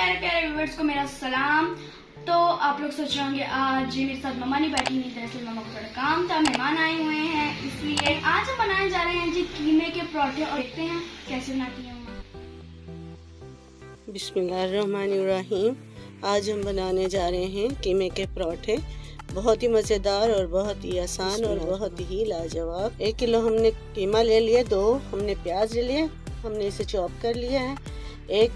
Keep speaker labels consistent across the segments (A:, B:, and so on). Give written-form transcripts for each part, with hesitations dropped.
A: प्यारे प्यारे व्यूअर्स को मेरा सलाम। तो आप लोग सोच रहे होंगे आज मेरे साथ मम्मा नहीं बैठी नहीं, दरअसल मम्मा को थोड़ा काम था, मेहमान आए हुए हैं, इसलिए आज हम बनाने जा रहे हैं जी कीमे के पराठे। और देखते हैं कैसे बनाती हैं मम्मा।
B: बिस्मिल्लाहिर्रहमानिर्रहीम। आज हम बनाने जा रहे हैं कीमे के पराठे। बहुत ही मज़ेदार और बहुत ही आसान और बहुत ही लाजवाब। 1 किलो हमने कीमा ले लिया, 2 हमने प्याज ले लिए, हमने इसे चॉप कर लिया है। 1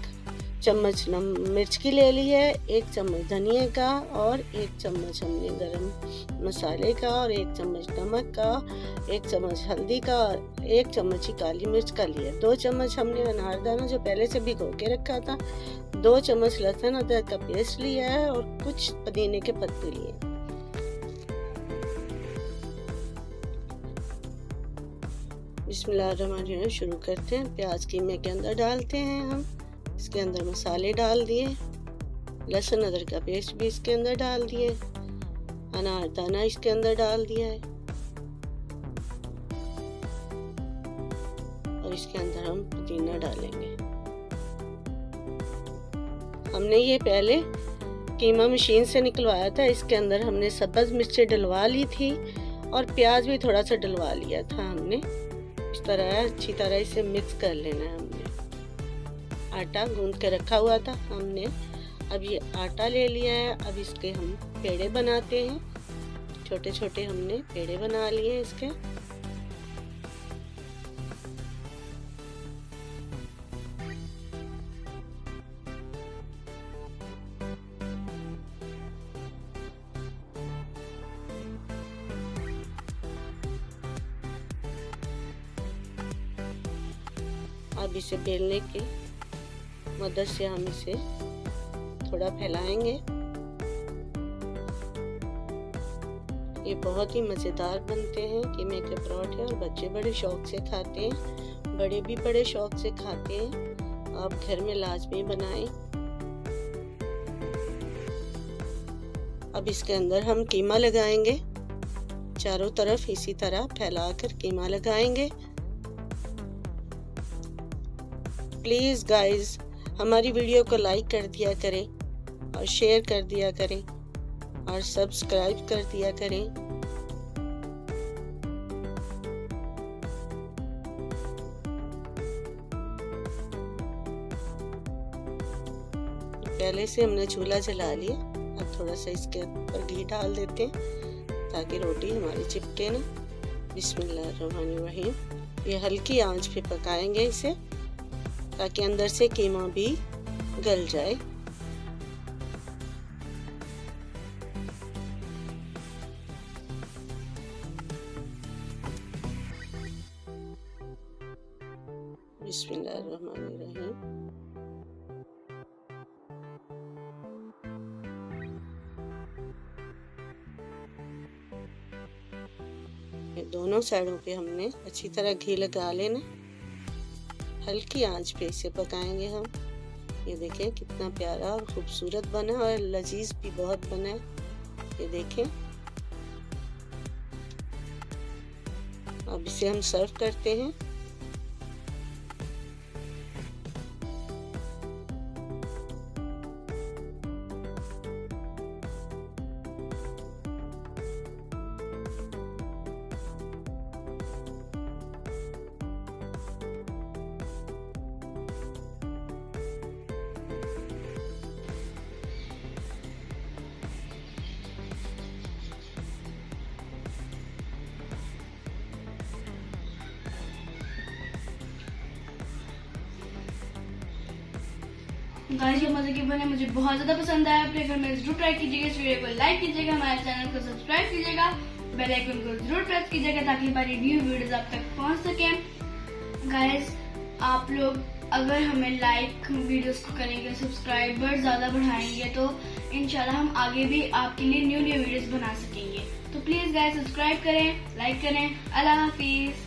B: चम्मच मिर्च की ले ली है, 1 चम्मच धनिया का और 1 चम्मच हमने गरम मसाले का और 1 चम्मच नमक का, 1 चम्मच हल्दी का और 1 चम्मच ही काली मिर्च का लिया। 2 चम्मच हमने अनारदाना जो पहले से भिगो के रखा था, 2 चम्मच लहसुन अदरक का पेस्ट लिया है और कुछ पुदीने के पत्ते लिए। बिस्मिल्लाहिर्रहमानिर्रहीम शुरू करते हैं। प्याज कीमे के अंदर डालते हैं हम, इसके अंदर मसाले डाल दिए, लहसुन अदरक का पेस्ट भी इसके अंदर डाल दिए, अनारदाना इसके अंदर डाल दिया है और इसके अंदर हम पुदीना डालेंगे। हमने ये पहले कीमा मशीन से निकलवाया था, इसके अंदर हमने सब्ज मिर्चें डलवा ली थी और प्याज भी थोड़ा सा डलवा लिया था हमने। इस तरह अच्छी तरह इसे मिक्स कर लेना है। हमने आटा गूंद के रखा हुआ था हमने, अब ये आटा ले लिया है। अब इसके हम पेड़े बनाते हैं, छोटे छोटे हमने पेड़े बना लिए हैं इसके। अब इसे बेलने की मदद से हम इसे थोड़ा फैलाएंगे। ये बहुत ही मज़ेदार बनते हैं कीमे के पराठे और बच्चे बड़े शौक से खाते हैं, बड़े भी बड़े शौक से खाते हैं। आप घर में लाजमी बनाएं। अब इसके अंदर हम कीमा लगाएंगे, चारों तरफ इसी तरह फैलाकर कीमा लगाएंगे। प्लीज़ गाइस हमारी वीडियो को लाइक कर दिया करें और शेयर कर दिया करें और सब्सक्राइब कर दिया करें। पहले से हमने चूल्हा जला लिया, अब थोड़ा सा इसके ऊपर घी डाल देते हैं ताकि रोटी हमारी चिपके ना। बिस्मिल्लाहिर्रहमानिर्रहीम। ये हल्की आंच पे पकाएंगे इसे ताकि अंदर से कीमा भी गल जाए। बिस्मिल्लाहिर्रहमानिर्रहीम। दोनों साइडों पे हमने अच्छी तरह घी लगा लेना। हल्की आंच पे इसे पकाएंगे हम। ये देखें कितना प्यारा और खूबसूरत बना और लजीज भी बहुत बना है। ये देखें। अब इसे हम सर्व करते हैं।
A: गाइस ये मजे के बने, मुझे बहुत ज्यादा पसंद आया। अपने घर में जरूर ट्राई कीजिएगा, इस वीडियो को लाइक कीजिएगा, हमारे चैनल को सब्सक्राइब कीजिएगा, बेल आइकन को जरूर प्रेस कीजिएगा ताकि हमारी न्यू वीडियोस आप तक पहुंच सके। गाइस आप लोग अगर हमें लाइक वीडियोस को करेंगे, सब्सक्राइबर ज्यादा बढ़ाएंगे तो इंशाल्लाह हम आगे भी आपके लिए न्यू वीडियोस बना सकेंगे। तो प्लीज गाइस सब्सक्राइब करें, लाइक करें। अल्लाह हाफिज।